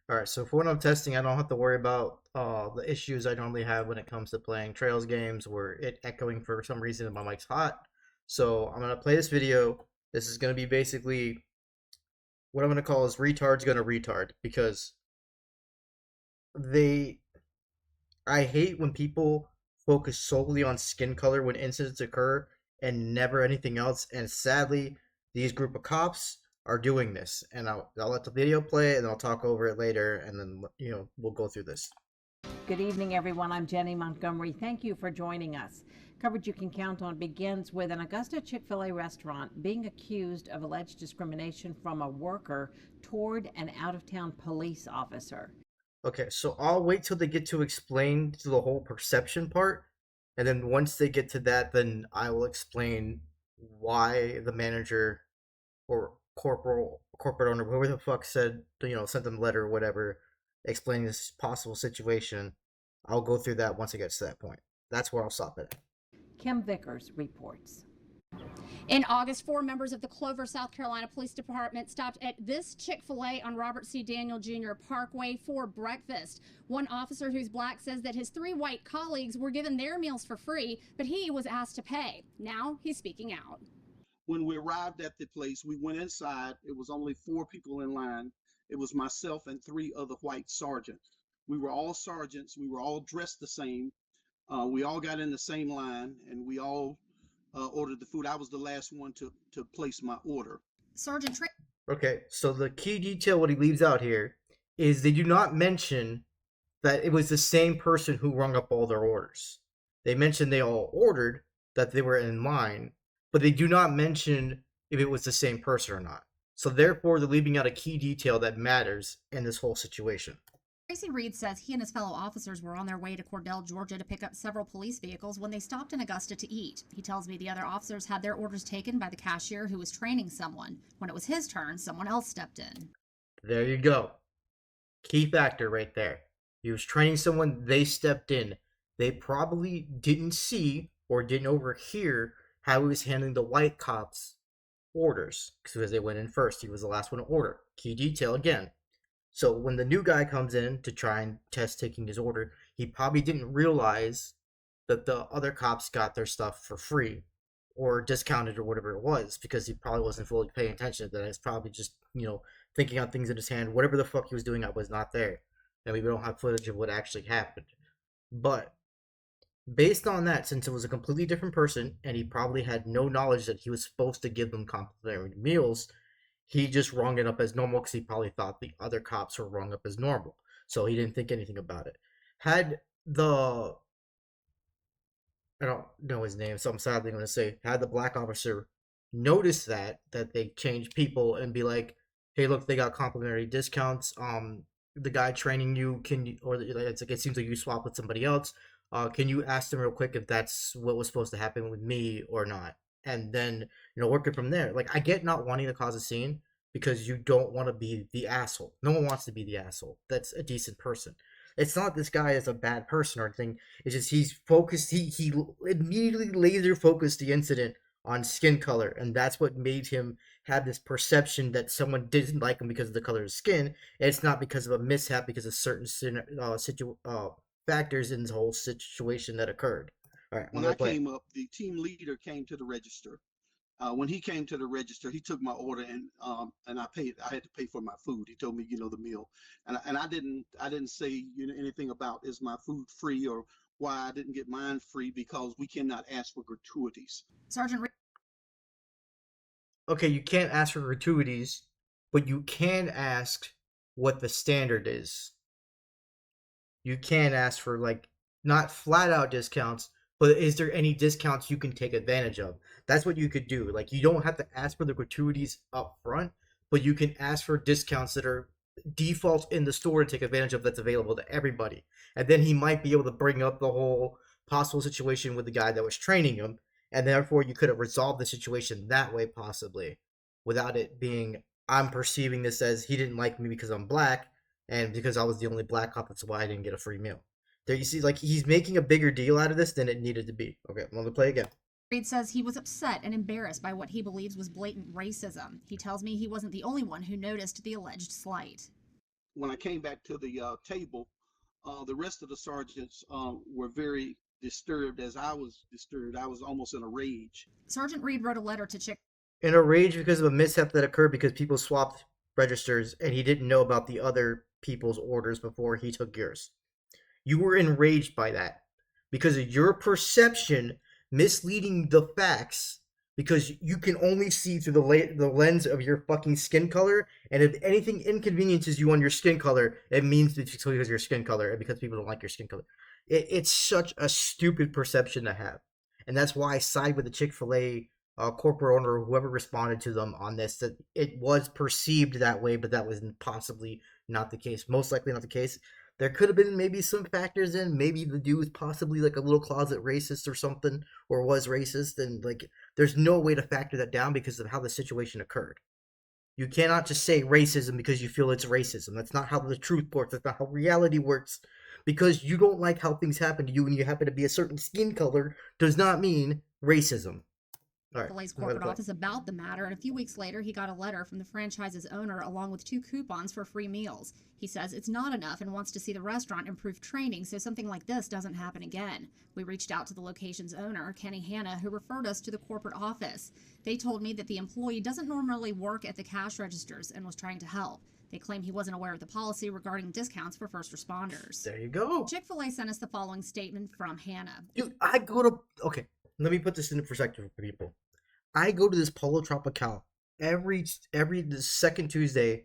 All right, so for when I'm testing, I don't have to worry about the issues I normally have when it comes to playing Trails games, where it echoing for some reason and my mic's hot. So I'm gonna play this video. This is gonna be basically what I'm gonna call is retard's gonna retard because they. I hate when people focus solely on skin color when incidents occur and never anything else. And sadly, these group of cops are doing this. And I'll let the video play and I'll talk over it later, and then we'll go through this. Good evening, everyone. I'm Jenny Montgomery. Thank you for joining us. Coverage you can count on begins with an Augusta Chick-fil-A restaurant being accused of alleged discrimination from a worker toward an out-of-town police officer. Okay, so I'll wait till they get to explain to the whole perception part, and then once they get to that, then I will explain why the manager or corporate owner, whoever the fuck said, sent them a letter or whatever, explaining this possible situation. I'll go through that once it gets to that point. That's where I'll stop it. Kim Vickers reports. In August, 4 members of the Clover, South Carolina Police Department stopped at this Chick-fil-A on Robert C. Daniel Jr. Parkway for breakfast. One officer who's black says that his 3 white colleagues were given their meals for free, but he was asked to pay. Now he's speaking out. When we arrived at the place, we went inside. It was only 4 people in line. It was myself and 3 other white sergeants. We were all sergeants. We were all dressed the same. We all got in the same line, and we all ordered the food. I was the last one to place my order. Sergeant Okay, so the key detail what he leaves out here is they do not mention that it was the same person who rung up all their orders. They mentioned they all ordered, that they were in line, but they do not mention if it was the same person or not. So therefore, they're leaving out a key detail that matters in this whole situation. Tracy Reed says he and his fellow officers were on their way to Cordell, Georgia to pick up several police vehicles when they stopped in Augusta to eat. He tells me the other officers had their orders taken by the cashier who was training someone. When it was his turn, someone else stepped in. There you go. Key factor right there. He was training someone, they stepped in. They probably didn't see or didn't overhear how he was handling the white cops' orders because they went in first. He was the last one to order. Key detail again. So when the new guy comes in to try and test taking his order, he probably didn't realize that the other cops got their stuff for free or discounted or whatever it was because he probably wasn't fully paying attention to that. He's probably just, thinking on things in his hand. Whatever the fuck he was doing, I was not there. And we don't have footage of what actually happened. But based on that, since it was a completely different person and he probably had no knowledge that he was supposed to give them complimentary meals, he just rung it up as normal because he probably thought the other cops were rung up as normal. So he didn't think anything about it. Had the I don't know his name, so I'm sadly going to say, had the black officer noticed that they changed people and be like, hey, look, they got complimentary discounts. The guy training you it's like it seems like you swap with somebody else. Can you ask them real quick if that's what was supposed to happen with me or not? And then work it from there. Like I get not wanting to cause a scene because you don't want to be the asshole. No one wants to be the asshole. That's a decent person. It's not this guy is a bad person or anything. It's just he's focused. He immediately laser focused the incident on skin color, and that's what made him have this perception that someone didn't like him because of the color of his skin. And it's not because of a mishap, because of certain factors in the whole situation that occurred. All right, When I came up, the team leader came to the register. When he came to the register, he took my order and I paid. I had to pay for my food. He told me, the meal, and I didn't say anything about is my food free or why I didn't get mine free because we cannot ask for gratuities. Sergeant Reed. Okay, you can't ask for gratuities, but you can ask what the standard is. You can ask for not flat out discounts, but is there any discounts you can take advantage of? That's what you could do. Like you don't have to ask for the gratuities up front, but you can ask for discounts that are default in the store to take advantage of that's available to everybody. And then he might be able to bring up the whole possible situation with the guy that was training him, and therefore you could have resolved the situation that way possibly without it being I'm perceiving this as he didn't like me because I'm black and because I was the only black cop, that's why I didn't get a free meal. There you see, he's making a bigger deal out of this than it needed to be. Okay, I'm gonna play again. Reed says he was upset and embarrassed by what he believes was blatant racism. He tells me he wasn't the only one who noticed the alleged slight. when I came back to the table, the rest of the sergeants were very disturbed as I was disturbed. I was almost in a rage. Sergeant Reed wrote a letter to Chick In a rage because of a mishap that occurred because people swapped registers and he didn't know about the other people's orders before he took yours. You were enraged by that because of your perception misleading the facts because you can only see through the lens of your fucking skin color, and if anything inconveniences you on your skin color, it means it's because of your skin color and because people don't like your skin color. It's such a stupid perception to have, and that's why I side with the Chick-fil-A corporate owner or whoever responded to them on this, that it was perceived that way, but that was possibly not the case. Most likely not the case. There could have been maybe some factors in. Maybe the dude was possibly like a little closet racist or something, or was racist, and like there's no way to factor that down because of how the situation occurred. You cannot just say racism because you feel it's racism. That's not how the truth works. That's not how reality works. Because you don't like how things happen to you and you happen to be a certain skin color does not mean racism. All right. Chick-fil-A's corporate office about the matter, and a few weeks later, he got a letter from the franchise's owner along with 2 coupons for free meals. He says it's not enough and wants to see the restaurant improve training so something like this doesn't happen again. We reached out to the location's owner, Kenny Hanna, who referred us to the corporate office. They told me that the employee doesn't normally work at the cash registers and was trying to help. They claim he wasn't aware of the policy regarding discounts for first responders. There you go. Chick-fil-A sent us the following statement from Hanna. Dude, I go to... Okay, let me put this into perspective for people. I go to this Polo Tropical every the second Tuesday.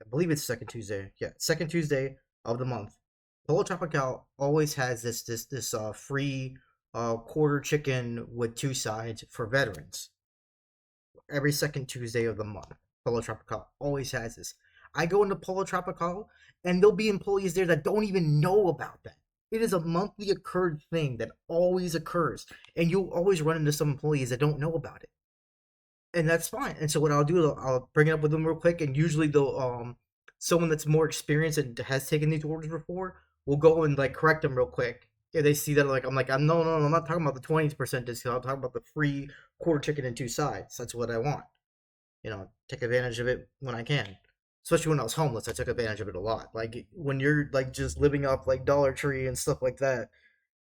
I believe it's second Tuesday. Yeah, second Tuesday of the month. Polo Tropical always has this free quarter chicken with 2 sides for veterans. Every second Tuesday of the month, Polo Tropical always has this. I go into Polo Tropical and there'll be employees there that don't even know about that. It is a monthly occurred thing that always occurs, and you'll always run into some employees that don't know about it, and that's fine. And so what I'll do is I'll bring it up with them real quick, and usually they'll someone that's more experienced and has taken these orders before will go and like correct them real quick. If they see that I'm no, I'm not talking about the 20% discount. I'm talking about the free quarter chicken and 2 sides. That's what I want. Take advantage of it when I can. Especially when I was homeless, I took advantage of it a lot. Like when you're like just living off like Dollar Tree and stuff like that,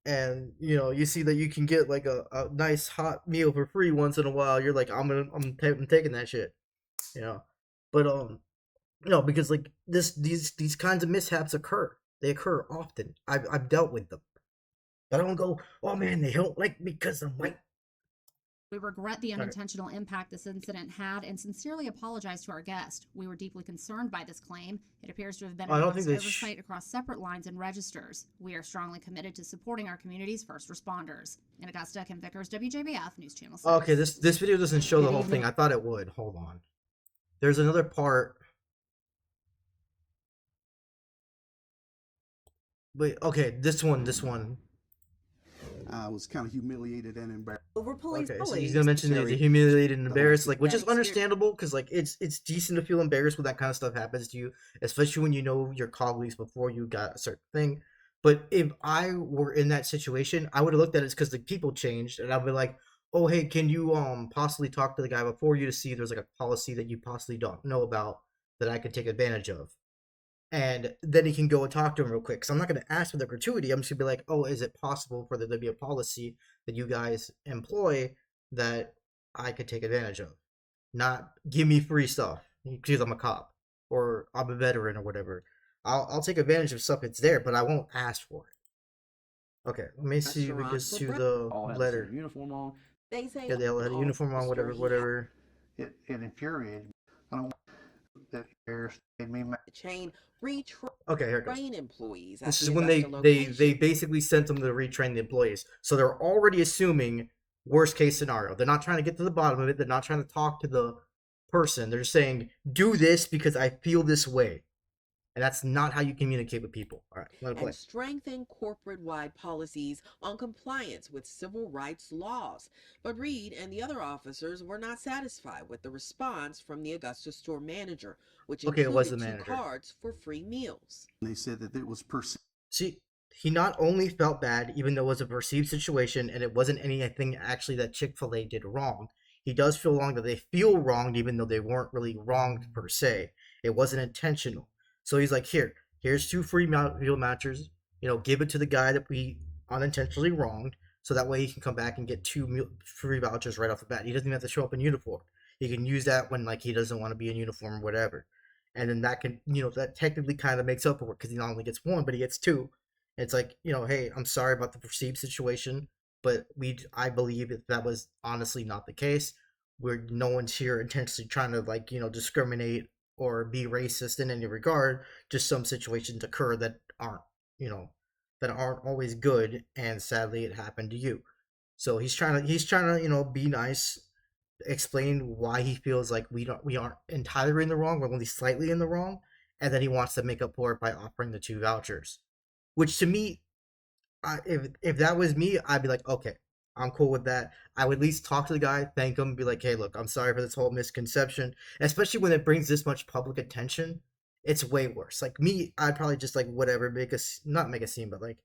and you see that you can get like a nice hot meal for free once in a while, you're like, I'm taking that shit, But because like these kinds of mishaps occur. They occur often. I've dealt with them, but I don't go, oh man, they don't like me because I'm white. We regret the unintentional impact this incident had and sincerely apologize to our guest. We were deeply concerned by this claim. It appears to have been oversight across separate lines and registers. We are strongly committed to supporting our community's first responders. In Augusta, Kim Vickers, WJBF News Channel 6. Okay, this video doesn't show the whole thing. I thought it would. Hold on. There's another part. Wait, okay, this one. I was kind of humiliated and embarrassed. Okay, so he's gonna mention the humiliated and embarrassed, which is understandable because it's decent to feel embarrassed when that kind of stuff happens to you, especially when you know your colleagues before you got a certain thing. But if I were in that situation, I would have looked at it because the people changed, and I'd be like, "Oh, hey, can you possibly talk to the guy before you to see if there's like a policy that you possibly don't know about that I could take advantage of?" And then he can go and talk to him real quick. Because I'm not going to ask for the gratuity. I'm just going to be like, oh, is it possible for there to be a policy that you guys employ that I could take advantage of? Not give me free stuff because I'm a cop or I'm a veteran or whatever. I'll take advantage of stuff that's there, but I won't ask for it. Okay, let me see if we get to the letter. Uniform on. They all had a uniform on, whatever. It infuriated me. I don't want that made me mad. Chain Okay, here it goes. retrain employees. This is when they basically sent them to retrain the employees. So they're already assuming worst case scenario. They're not trying to get to the bottom of it. They're not trying to talk to the person. They're just saying, do this because I feel this way. And that's not how you communicate with people. All right, let it play. and strengthen corporate-wide policies on compliance with civil rights laws. But Reed and the other officers were not satisfied with the response from the Augusta store manager, which Okay, it was included the 2 manager. cards for free meals. They said that it was perceived. See, he not only felt bad, even though it was a perceived situation and it wasn't anything actually that Chick-fil-A did wrong. He does feel wrong that they feel wronged, even though they weren't really wronged per se. It wasn't intentional. So he's like, here's two free meal matchers. Give it to the guy that we unintentionally wronged, so that way he can come back and get two free vouchers right off the bat. He doesn't even have to show up in uniform. He can use that when like he doesn't want to be in uniform or whatever, and then that can that technically kind of makes up for it because he not only gets one but he gets two. It's like hey, I'm sorry about the perceived situation, but I believe that was honestly not the case. Where no one's here intentionally trying to like discriminate or be racist in any regard. Just some situations occur that aren't that aren't always good, and sadly it happened to you. So he's trying to be nice, explain why he feels like we aren't entirely in the wrong, we're only slightly in the wrong, and then he wants to make up for it by offering the two vouchers, which to me, if that was me, I'd be like, okay, I'm cool with that. I would at least talk to the guy, thank him, be like, hey, look, I'm sorry for this whole misconception, especially when it brings this much public attention. It's way worse. Like me, I'd probably just like whatever, not make a scene, but like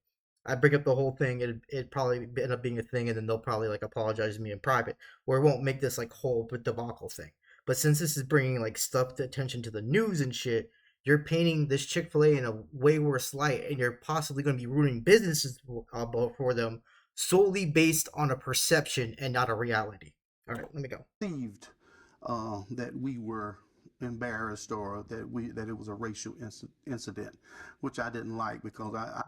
I bring up the whole thing, it probably end up being a thing, and then they'll probably like apologize to me in private, or it won't make this like whole debacle thing. But since this is bringing like stuff to attention to the news and shit, you're painting this Chick-fil-A in a way worse light, and you're possibly going to be ruining businesses for them solely based on a perception and not a reality. All right, let me go. Perceived that we were embarrassed, or that it was a racial incident, which I didn't like, because I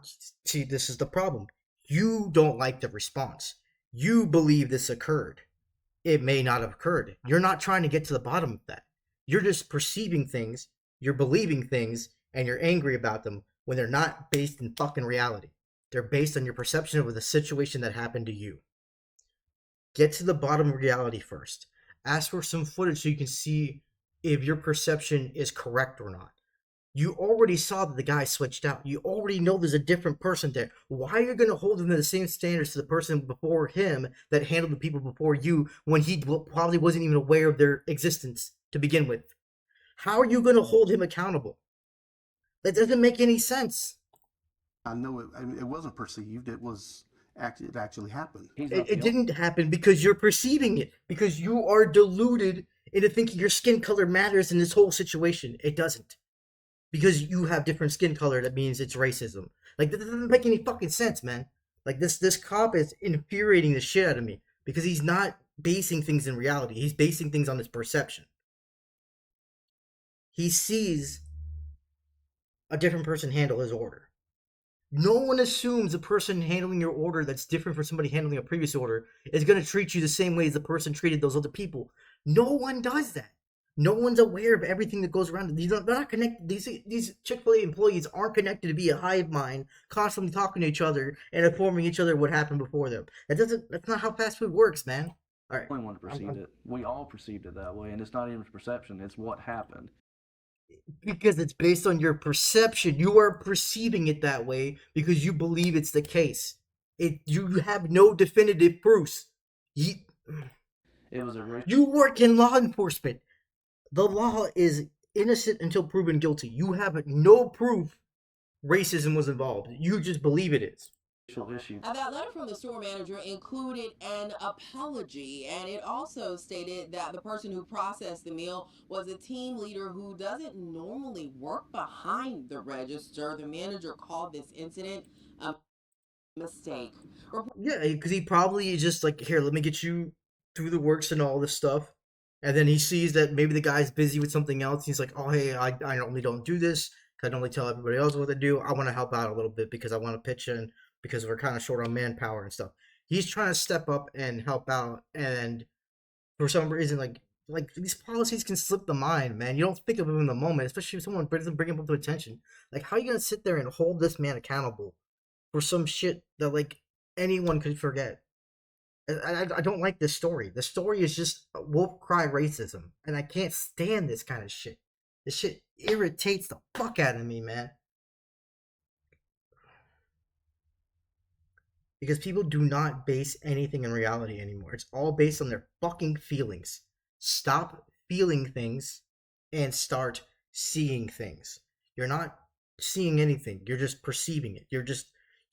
See, this is the problem. You don't like the response. You believe this occurred. It may not have occurred. You're not trying to get to the bottom of that. You're just perceiving things, you're believing things, and you're angry about them when they're not based in fucking reality. They're based on your perception of the situation that happened to you. Get to the bottom of reality first. Ask for some footage so you can see if your perception is correct or not. You already saw that the guy switched out. You already know there's a different person there. Why are you going to hold him to the same standards to the person before him that handled the people before you when he probably wasn't even aware of their existence to begin with? How are you going to hold him accountable? That doesn't make any sense. know it wasn't perceived. It actually happened. It didn't happen because you're perceiving it. Because you are deluded into thinking your skin color matters in this whole situation. It doesn't. Because you have different skin color, that means it's racism. Like, that doesn't make any fucking sense, man. Like, this cop is infuriating the shit out of me. Because he's not basing things in reality. He's basing things on his perception. He sees a different person handle his order. No one assumes the person handling your order that's different from somebody handling a previous order is going to treat you the same way as the person treated those other people. No one does that. No one's aware of everything that goes around. They're not connected. These Chick-fil-A employees aren't connected to be a hive mind, constantly talking to each other and informing each other what happened before them. That's not how fast food works, man. All right. Everyone perceived it. We all perceived it that way, and it's not even perception. It's what happened. Because it's based on your perception. You are perceiving it that way because you believe it's the case. You have no definitive proofs. It was a You work in law enforcement. The law is innocent until proven guilty. You have no proof racism was involved. You just believe it is. issue. That letter from the store manager included an apology, and it also stated that the person who processed the meal was a team leader who doesn't normally work behind the register. The manager called this incident a mistake. Yeah, because he probably is just like, here, let me get you through the works and all this stuff. And then he sees that maybe the guy's busy with something else. He's like, oh, hey, I normally don't do this. I normally tell everybody else what to do. I want to help out a little bit because I want to pitch in because we're kind of short on manpower and stuff. He's trying to step up and help out. And for some reason, like these policies can slip the mind, man. You don't think of them in the moment, especially if someone doesn't bring them up to attention. Like, how are you going to sit there and hold this man accountable for some shit that, like, anyone could forget? I don't like this story. The story is just wolf cry racism, and I can't stand this kind of shit. This shit irritates the fuck out of me, man. Because people do not base anything in reality anymore. It's all based on their fucking feelings. Stop feeling things and start seeing things. You're not seeing anything. You're just perceiving it. You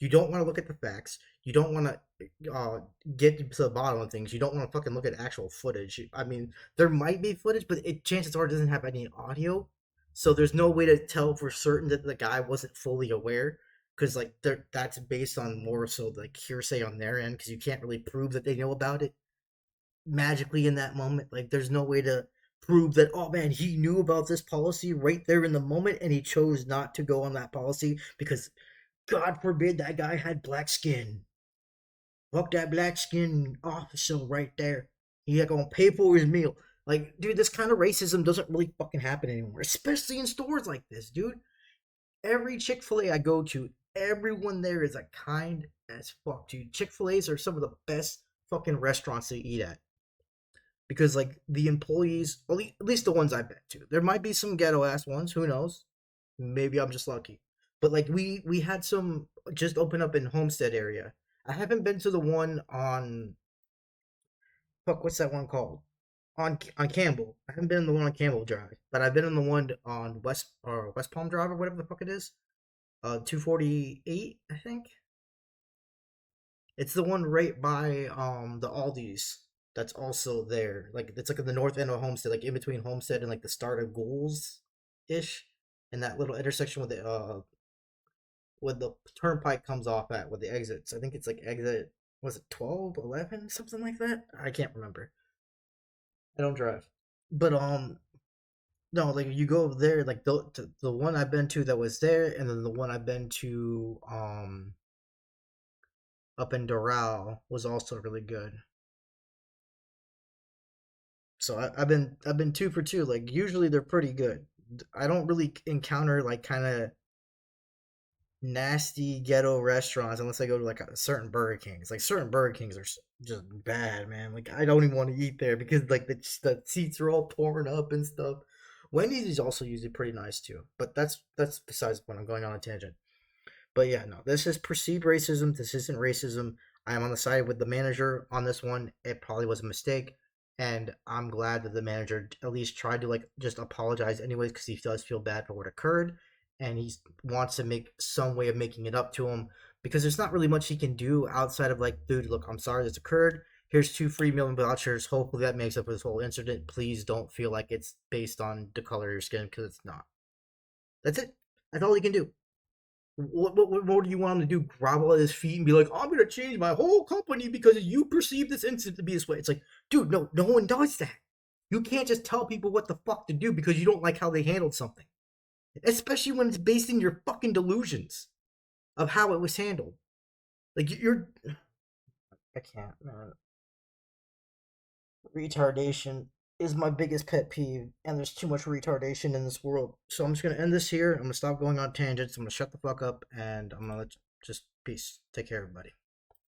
don't want to look at the facts. You don't want to get to the bottom of things. You don't want to fucking look at actual footage. I mean, there might be footage, but chances are it doesn't have any audio. So there's no way to tell for certain that the guy wasn't fully aware, because like that's based on more so like hearsay on their end, because you can't really prove that they know about it magically in that moment. Like there's no way to prove that, oh man, he knew about this policy right there in the moment and he chose not to go on that policy because God forbid that guy had black skin. Fuck that black skin officer right there. He had gonna pay for his meal. Like, dude, this kind of racism doesn't really fucking happen anymore, especially in stores like this, dude. Every Chick-fil-A I go to, everyone there is a kind as fuck, dude. Chick-fil-A's are some of the best fucking restaurants to eat at, because like the employees, at least the ones I've been to, there might be some ghetto ass ones. Who knows? Maybe I'm just lucky. But like we had some just open up in Homestead area. I haven't been to the one on, fuck, what's that one called? On Campbell. I haven't been in the one on Campbell Drive, but I've been in the one on West Palm Drive or whatever the fuck it is. 248, I think. It's the one right by the Aldi's. That's also there. Like it's like in the north end of Homestead, like in between Homestead and like the start of Ghouls ish. And that little intersection with the turnpike comes off at, with the exits. I think it's like exit, was it 12, 11, something like that? I can't remember. I don't drive. But no, like you go over there, like the one I've been to that was there, and then the one I've been to up in Doral was also really good. So I've been two for two. Like usually they're pretty good. I don't really encounter like kind of nasty ghetto restaurants unless I go to like a certain Burger Kings. Like certain Burger Kings are just bad, man. Like I don't even want to eat there because like the seats are all torn up and stuff. Wendy's is also usually pretty nice too, but that's besides the point. I'm going on a tangent. But yeah, no, this is perceived racism. This isn't racism. I am on the side with the manager on this one. It probably was a mistake, and I'm glad that the manager at least tried to like just apologize anyways, because he does feel bad for what occurred, and he wants to make some way of making it up to him, because there's not really much he can do outside of like, dude, look, I'm sorry this occurred. Here's 2 free meal vouchers. Hopefully that makes up for this whole incident. Please don't feel like it's based on the color of your skin, because it's not. That's it. That's all he can do. What more do you want him to do? Grovel at his feet and be like, I'm gonna change my whole company because you perceive this incident to be this way. It's like, dude, no one does that. You can't just tell people what the fuck to do because you don't like how they handled something. Especially when it's based in your fucking delusions of how it was handled. Like you're I can't, man. Retardation is my biggest pet peeve, and there's too much retardation in this world. So I'm just gonna end this here. I'm gonna stop going on tangents. I'm gonna shut the fuck up, and I'm gonna just peace. Take care, everybody.